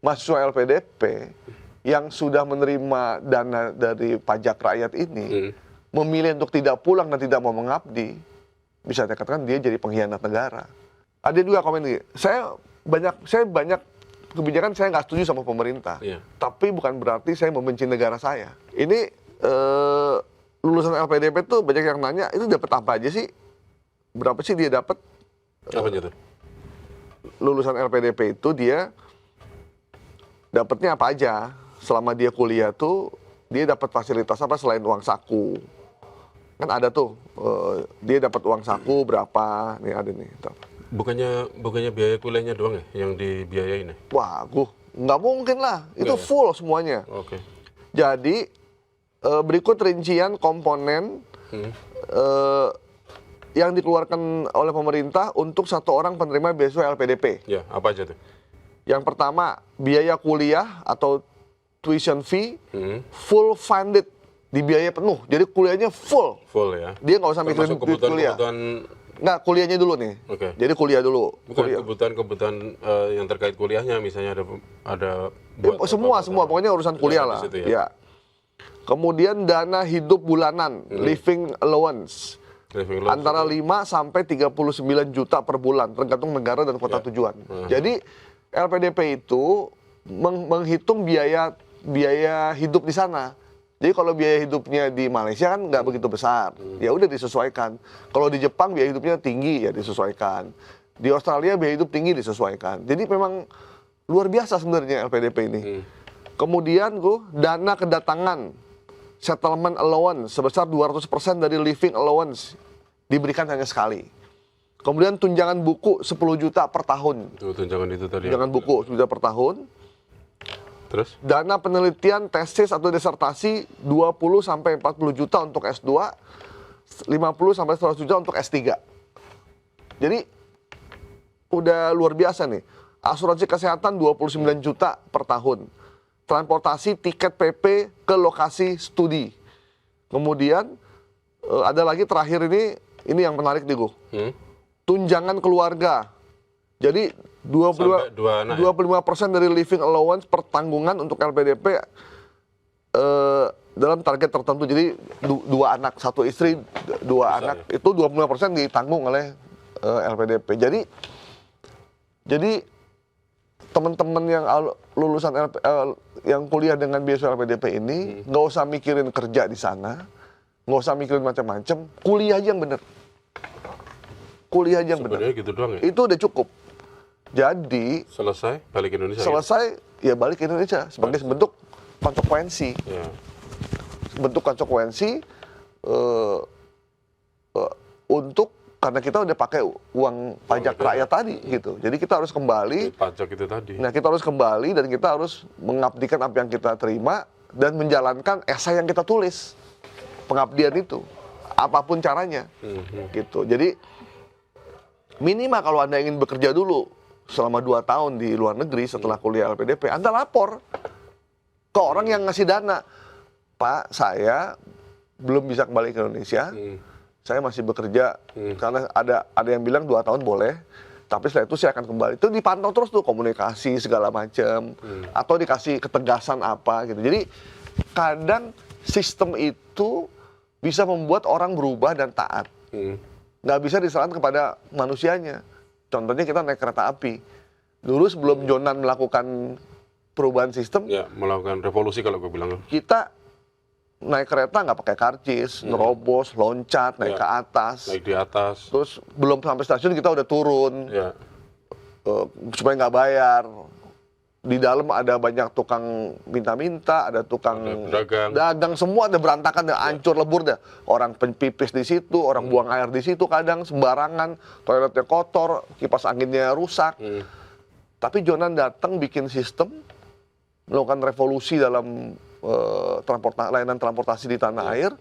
mahasiswa LPDP yang sudah menerima dana dari pajak rakyat ini memilih untuk tidak pulang dan tidak mau mengabdi, bisa dikatakan dia jadi pengkhianat negara. Ada juga komen nih, saya banyak kebijakan saya nggak setuju sama pemerintah, tapi bukan berarti saya membenci negara saya. Ini lulusan LPDP tuh banyak yang nanya, itu dapat apa aja sih? Berapa sih dia dapat? Apa aja tuh? Lulusan LPDP itu dia dapatnya apa aja? Selama dia kuliah tuh dia dapat fasilitas apa selain uang saku? Kan ada tuh, dia dapat uang saku berapa? Nih ada nih. Bukannya biaya kuliahnya doang ya yang dibiayain ya? Wah, nggak mungkin lah. Itu full semuanya. Oke. Jadi berikut rincian komponen yang dikeluarkan oleh pemerintah untuk satu orang penerima beasiswa LPDP. Ya, apa aja tuh? Yang pertama, biaya kuliah atau tuition fee full funded, dibiayai penuh. Jadi kuliahnya full. Full ya. Dia nggak usah mikirin duit kuliah. Nggak, kuliahnya dulu nih. Oke. Jadi kuliah dulu. Bukan kebutuhan yang terkait kuliahnya, misalnya ada semua pokoknya urusan kuliah lah. Situ, ya. Kemudian dana hidup bulanan, living allowance. Antara 5 sampai 39 juta per bulan, tergantung negara dan kota tujuan. Jadi LPDP itu menghitung biaya hidup di sana. Jadi kalau biaya hidupnya di Malaysia kan nggak begitu besar, ya udah disesuaikan. Kalau di Jepang biaya hidupnya tinggi ya disesuaikan. Di Australia biaya hidup tinggi disesuaikan. Jadi memang luar biasa sebenarnya LPDP ini. Kemudian dana kedatangan settlement allowance sebesar 200% dari living allowance diberikan hanya sekali. Kemudian tunjangan buku 10 juta per tahun. Tunjangan itu tadi. Tunjangan buku 10 juta per tahun. Terus? Dana penelitian, tesis atau disertasi 20 sampai 40 juta untuk S2, 50 sampai 100 juta untuk S3. Jadi udah luar biasa nih. Asuransi kesehatan 29 juta per tahun. Transportasi tiket PP ke lokasi studi. Kemudian ada lagi terakhir ini yang menarik nih tunjangan keluarga. Jadi 25% dari living allowance per tanggungan untuk LPDP dalam target tertentu. Jadi 2 anak, 1 istri, 2 anak itu 25% ditanggung oleh LPDP. Jadi teman-teman yang lulusan yang kuliah dengan beasiswa LPDP ini nggak usah mikirin kerja di sana, nggak usah mikirin macam-macam, kuliah aja yang bener. Kuliah aja yang bener. Sebenarnya gitu doang ya? Itu udah cukup. Jadi selesai balik ke Indonesia. Selesai ya balik ke Indonesia sebagai bentuk konsekuensi. Ya. Bentuk konsekuensi untuk karena kita udah pakai uang pajak rakyat tadi gitu. Jadi kita harus kembali pajak itu tadi. Nah, kita harus kembali dan kita harus mengabdikan apa yang kita terima dan menjalankan esai yang kita tulis. Pengabdian itu apapun caranya. Gitu. Jadi minimal kalau Anda ingin bekerja dulu selama 2 tahun di luar negeri setelah kuliah LPDP, Anda lapor ke orang yang ngasih dana. Pak, saya belum bisa kembali ke Indonesia. Saya masih bekerja karena ada yang bilang 2 tahun boleh, tapi setelah itu saya akan kembali. Itu dipantau terus tuh komunikasi segala macam, atau dikasih ketegasan apa gitu. Jadi kadang sistem itu bisa membuat orang berubah dan taat. Nggak bisa diserahkan kepada manusianya. Contohnya kita naik kereta api. Dulu sebelum Jonan melakukan perubahan sistem, ya melakukan revolusi kalau gue bilang. Kita naik kereta nggak pakai karcis, nerobos, loncat, naik ke atas. Naik di atas. Terus belum sampai stasiun kita udah turun. Supaya nggak bayar. Di dalam ada banyak tukang minta-minta, ada tukang dagang, semua ada berantakan, ada hancur lebur dah. Orang pipis di situ, orang buang air di situ kadang sembarangan, toiletnya kotor, kipas anginnya rusak. Tapi Jonan datang bikin sistem, melakukan revolusi dalam layanan transportasi di tanah air.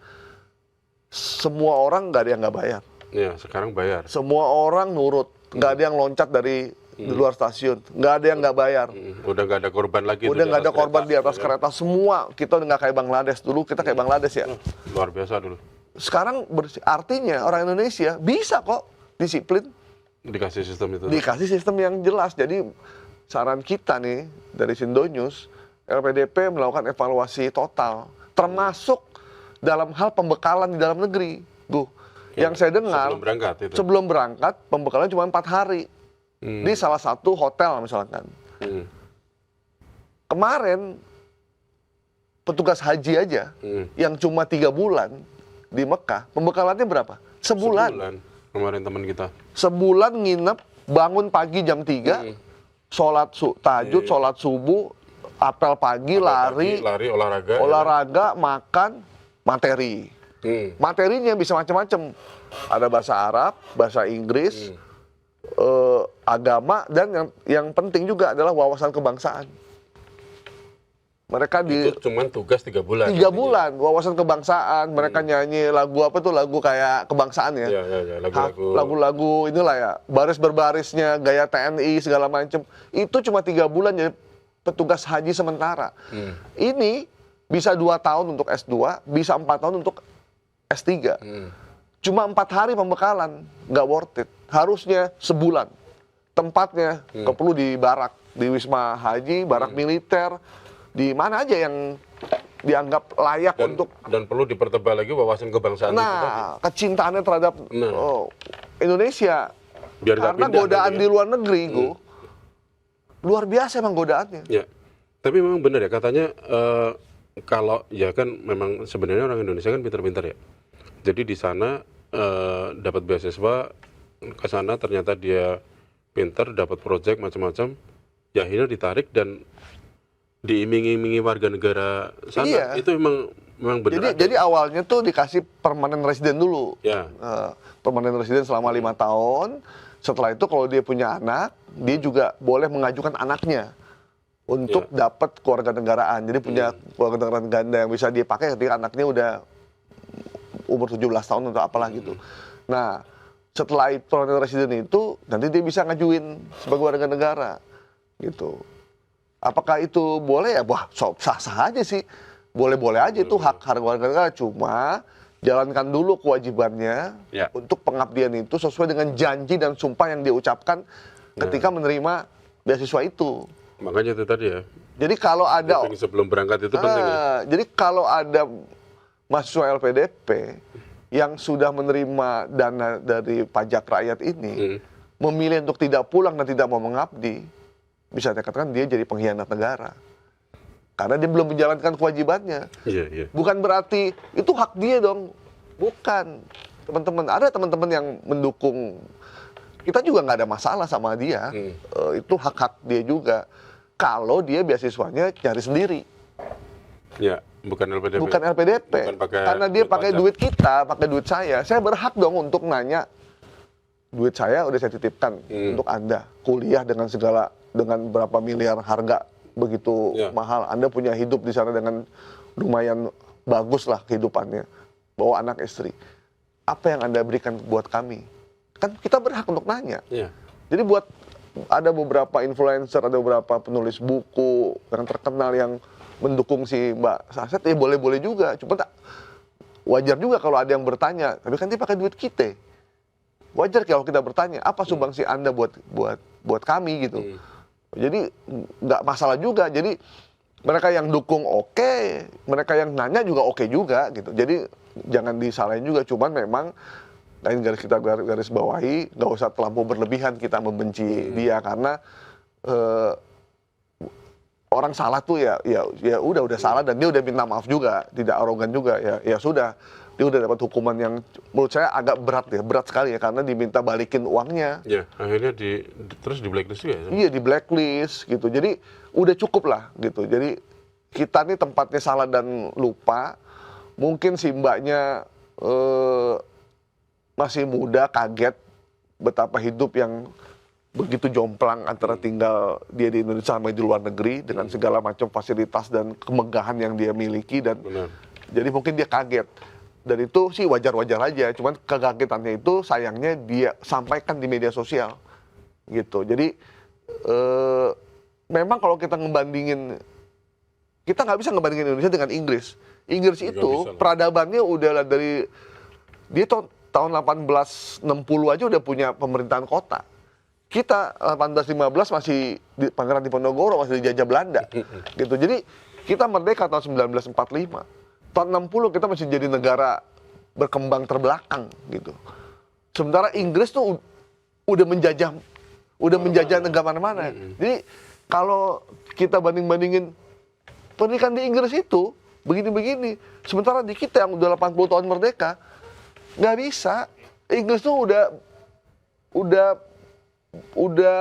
Semua orang nggak ada yang nggak bayar. Ya, sekarang bayar. Semua orang nurut, nggak ada yang loncat dari di luar stasiun, nggak ada yang nggak bayar. Udah nggak ada korban lagi. Udah nggak ada korban di atas kereta. Semua kita udah nggak kayak Bangladesh dulu. Kita kayak Bangladesh ya. Luar biasa dulu. Sekarang artinya orang Indonesia bisa kok disiplin. Dikasih sistem itu. Dikasih sistem yang jelas. Jadi saran kita nih dari Sindonews, LPDP melakukan evaluasi total, termasuk dalam hal pembekalan di dalam negeri. Yang saya dengar sebelum berangkat pembekalan cuma 4 hari di salah satu hotel misalkan. Kemarin petugas haji aja yang cuma 3 bulan di Mekah, pembekalannya berapa? Sebulan. Kemarin teman kita. Sebulan nginep, bangun pagi jam 3, sholat tahajud, sholat subuh, apel pagi, lari, olahraga, makan, materi. Materinya bisa macam-macam. Ada bahasa Arab, bahasa Inggris, agama, dan yang penting juga adalah wawasan kebangsaan. Mereka itu cuma tugas 3 bulan. 3 bulan, wawasan kebangsaan. Mereka nyanyi lagu apa tuh, lagu kayak kebangsaan ya. Lagu-lagu inilah ya, baris berbarisnya, gaya TNI segala macam. Itu cuma 3 bulan jadi petugas haji sementara. Ini bisa 2 tahun untuk S2, bisa 4 tahun untuk S3. Cuma 4 hari pembekalan, nggak worth it. Harusnya sebulan. Tempatnya perlu di barak, di Wisma Haji, barak militer, di mana aja yang dianggap layak dan perlu dipertebal lagi wawasan kebangsaan itu tadi. Kecintaannya terhadap Indonesia. Karena godaan di luar negeri, luar biasa emang godaannya. Ya, tapi memang benar ya katanya kalau ya kan memang sebenarnya orang Indonesia kan pintar-pintar ya. Jadi di sana dapat beasiswa ke sana ternyata dia pintar, dapat proyek macam-macam, ya akhirnya ditarik dan diiming-imingi warga negara sana. Iya. Itu memang benar. Jadi awalnya tuh dikasih permanent resident dulu. Ya. Permanent resident selama 5 tahun. Setelah itu kalau dia punya anak, dia juga boleh mengajukan anaknya untuk dapat kewarganegaraan. Jadi punya kewarganegaraan ganda yang bisa dia pakai ketika anaknya udah umur 17 tahun atau apalah gitu. Nah, setelah permanent resident itu nanti dia bisa ngajuin sebagai warga negara gitu. Apakah itu boleh ya? Wah, sah-sah aja sih. Boleh-boleh aja itu hak warga negara. Cuma jalankan dulu kewajibannya untuk pengabdian itu sesuai dengan janji dan sumpah yang dia ucapkan ketika menerima beasiswa itu. Makanya itu tadi ya. Jadi kalau ada sebelum berangkat itu penting ya. Jadi kalau ada mahasiswa LPDP yang sudah menerima dana dari pajak rakyat ini memilih untuk tidak pulang dan tidak mau mengabdi, bisa dikatakan dia jadi pengkhianat negara. Karena dia belum menjalankan kewajibannya. Bukan berarti itu hak dia dong. Bukan. Teman-teman, ada teman-teman yang mendukung. Kita juga nggak ada masalah sama dia. Itu hak-hak dia juga. Kalau dia beasiswanya cari sendiri. Ya, bukan LPDP. Bukan LPDP. Karena dia pakai duit kita, pakai duit saya. Saya berhak dong untuk nanya, duit saya udah saya titipkan untuk Anda. Kuliah dengan berapa miliar harga begitu mahal. Anda punya hidup di sana dengan lumayan bagus lah kehidupannya. Bawa anak istri. Apa yang Anda berikan buat kami? Kan kita berhak untuk nanya. Jadi buat ada beberapa influencer, ada beberapa penulis buku yang terkenal yang mendukung si Mbak Saset, ya boleh-boleh juga. Cuma wajar juga kalau ada yang bertanya. Tapi kan dia pakai duit kita. Wajar kalau kita bertanya, apa sumbangsi Anda buat kami gitu. Jadi nggak masalah juga. Jadi mereka yang dukung oke, mereka yang nanya juga oke juga gitu. Jadi jangan disalahin juga. Cuman memang lain garis bawahi, nggak usah terlampau berlebihan kita membenci dia karena orang salah tuh ya udah salah dan dia udah minta maaf juga, tidak arogan juga ya sudah. Dia udah dapat hukuman yang menurut saya agak berat sekali ya karena diminta balikin uangnya. Ya, akhirnya terus di blacklist juga ya? Iya, di blacklist gitu. Jadi udah cukup lah gitu. Jadi kita nih tempatnya salah dan lupa. Mungkin si mbaknya masih muda, kaget betapa hidup yang begitu jomplang antara tinggal dia di Indonesia sama di luar negeri dengan segala macam fasilitas dan kemegahan yang dia miliki dan jadi mungkin dia kaget. Dan itu sih wajar-wajar aja, cuman kekagetannya itu sayangnya dia sampaikan di media sosial gitu. Jadi memang kalau kita ngebandingin, kita nggak bisa ngebandingin Indonesia dengan Inggris. Inggris itu peradabannya udah dari dia tahun 1860 aja udah punya pemerintahan kota. kita 1815 masih di Pangeran Diponegoro, masih dijajah Belanda. Gitu. Jadi kita merdeka tahun 1945. Tahun 60 kita masih jadi negara berkembang terbelakang gitu. Sementara Inggris tuh udah menjajah negara mana-mana. Jadi kalau kita banding-bandingin pendidikan di Inggris itu begini-begini, sementara di kita yang udah 80 tahun merdeka nggak bisa. Inggris tuh udah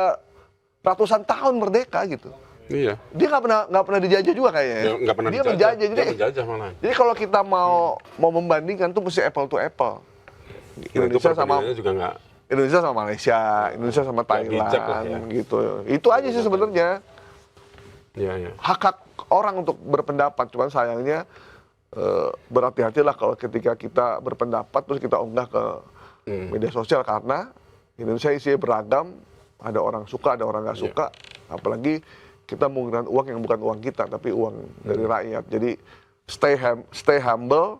ratusan tahun merdeka gitu. Iya. Dia nggak pernah dijajah juga kayaknya. Ya, nggak pernah dia dijajah. menjajah. Dia menjajah malah. Jadi kalau kita mau membandingkan tuh mesti apple to apple. Indonesia sama juga nggak. Indonesia sama Malaysia, Indonesia sama Thailand, bijak lah ya. gitu. Itu aja sih sebenarnya. Iya. Hak orang untuk berpendapat, cuman sayangnya berhati-hatilah kalau ketika kita berpendapat terus kita unggah ke media sosial, karena Indonesia isinya beragam, ada orang suka, ada orang nggak suka, apalagi kita menggunakan uang yang bukan uang kita tapi uang dari rakyat. Jadi stay humble,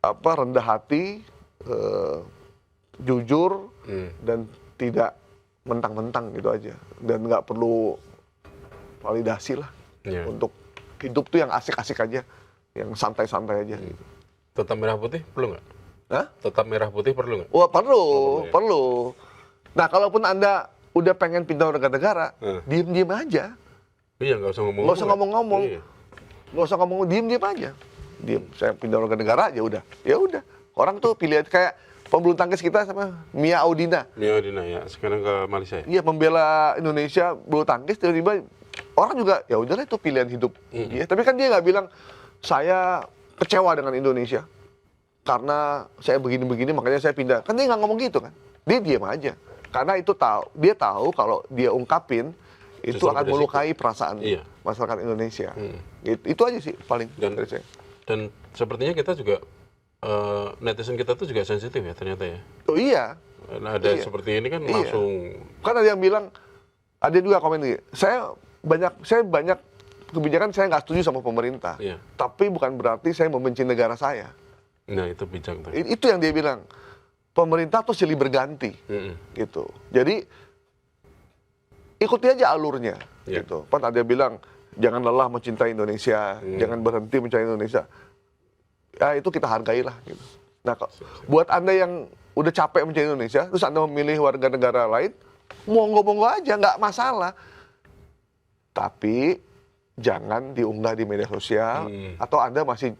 rendah hati, jujur, dan tidak mentang-mentang gitu aja, dan nggak perlu validasi lah. Untuk hidup tuh yang asik-asik aja, yang santai-santai aja. Tetap merah putih perlu nggak? Hah? Tetap merah putih perlu nggak? Wah, perlu. Nah, kalaupun Anda udah pengen pindah warga negara, diem-diem aja. Iya, nggak usah ngomong. Nggak usah ngomong-ngomong. Iya. Nggak usah ngomong, diem-diem aja. Diem, saya pindah warga negara aja udah. Ya udah. Orang tuh pilihan kayak pembulu tangkis kita sama Mia Audina. Mia Audina ya, sekarang ke Malaysia. Iya, membela Indonesia bulu tangkis, tiba-tiba orang juga ya udahlah itu pilihan hidup dia. Tapi kan dia nggak bilang saya kecewa dengan Indonesia karena saya begini-begini makanya saya pindah. Kan dia nggak ngomong gitu kan. Dia diam aja. Karena dia tahu kalau dia ungkapin itu justru akan melukai perasaan masyarakat Indonesia. Itu aja sih paling dari saya. Dan sepertinya kita juga netizen kita tuh juga sensitif ya ternyata ya. Oh iya. Nah, ada seperti ini kan langsung. Kan ada yang bilang, ada juga komen nih, saya banyak kebijakan saya nggak setuju sama pemerintah. Tapi bukan berarti saya membenci negara saya. Nah itu bijak tuh. Itu yang dia bilang. Pemerintah tuh silih berganti, gitu. Jadi ikuti aja alurnya, gitu. Kan ada yang bilang jangan lelah mencintai Indonesia, jangan berhenti mencintai Indonesia. Ya itu kita hargailah, gitu. Nah, buat Anda yang udah capek mencintai Indonesia, terus Anda memilih warga negara lain, monggo-monggo aja, nggak masalah. Tapi jangan diunggah di media sosial, atau Anda masih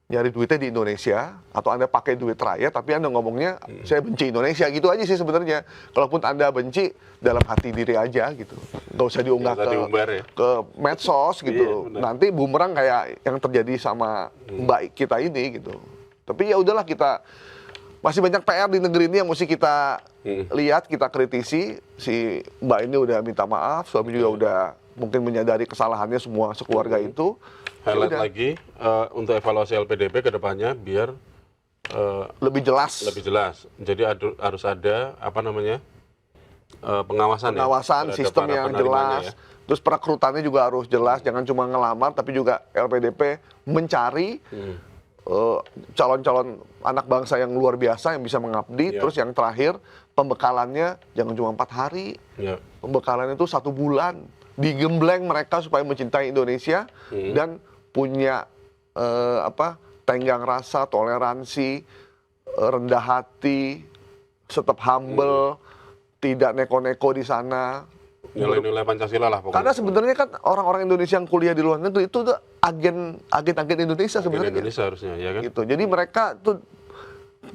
nyari duitnya di Indonesia, atau Anda pakai duit rakyat, tapi Anda ngomongnya, saya benci Indonesia, gitu aja sih sebenarnya. Kalaupun Anda benci, dalam hati diri aja, gitu. Nggak usah diunggah ke medsos, gitu. Nanti bumerang kayak yang terjadi sama Mbak kita ini, gitu. Tapi ya udahlah, kita masih banyak PR di negeri ini yang mesti kita lihat, kita kritisi. Si Mbak ini udah minta maaf, suami juga udah mungkin menyadari kesalahannya semua sekeluarga itu. Highlight lagi untuk evaluasi LPDP ke depannya biar lebih jelas. Jadi harus ada pengawasan sistem yang jelas. Terus perekrutannya juga harus jelas, jangan cuma ngelamar tapi juga LPDP mencari calon-calon anak bangsa yang luar biasa yang bisa mengabdi. Terus yang terakhir, pembekalannya jangan cuma 4 hari. Pembekalan itu 1 bulan. Digembleng mereka supaya mencintai Indonesia dan punya tenggang rasa, toleransi, rendah hati, tetap humble, tidak neko-neko di sana. Nilai-nilai Pancasila lah pokoknya. Karena sebenarnya kan orang-orang Indonesia yang kuliah di luar negeri itu tuh agen Indonesia sebenarnya. Agen Indonesia harusnya, ya kan? Gitu. Jadi mereka tuh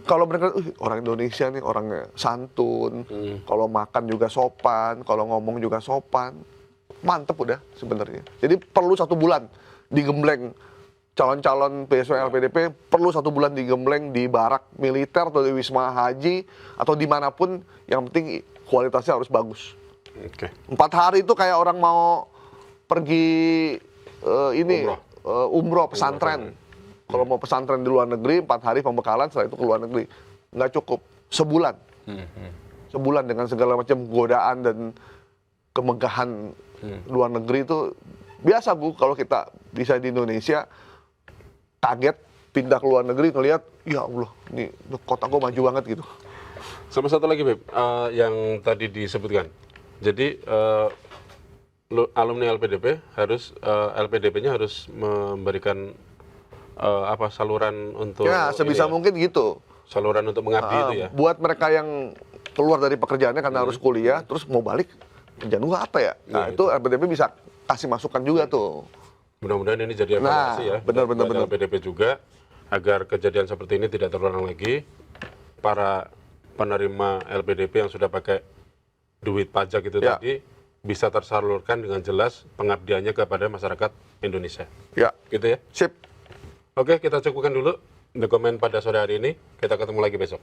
kalau mereka orang Indonesia nih orangnya santun, kalau makan juga sopan, kalau ngomong juga sopan, mantep udah sebenarnya. Jadi perlu 1 bulan digembleng calon-calon PSW LPDP, perlu 1 bulan digembleng di barak militer atau di Wisma Haji atau dimanapun, yang penting kualitasnya harus bagus. 4 hari itu kayak orang mau pergi umroh pesantren. Kalau mau pesantren di luar negeri 4 hari pembekalan, setelah itu ke luar negeri. Nggak cukup, sebulan. Sebulan dengan segala macam godaan dan kemegahan luar negeri itu biasa, Bu. Kalau kita bisa di Indonesia kaget pindah ke luar negeri ngelihat, ya Allah, ini kota gue maju banget gitu. Sama satu lagi, Beb, yang tadi disebutkan. Jadi alumni LPDP harus LPDP-nya harus memberikan saluran untuk Ya, sebisa ini ya, mungkin gitu. saluran untuk mengabdi itu ya. Buat mereka yang keluar dari pekerjaannya karena harus kuliah, terus mau balik, kerjaan gua apa ya? Nah, itu LPDP bisa kasih masukan juga tuh. Mudah-mudahan ini jadi evaluasi ya. benar. buat LPDP juga agar kejadian seperti ini tidak terulang lagi. Para penerima LPDP yang sudah pakai duit pajak itu Ya. tadi bisa tersalurkan dengan jelas pengabdiannya kepada masyarakat Indonesia. Ya, Gitu ya. sip. Oke, kita cukupkan dulu dokumen pada sore hari ini. Kita ketemu lagi besok.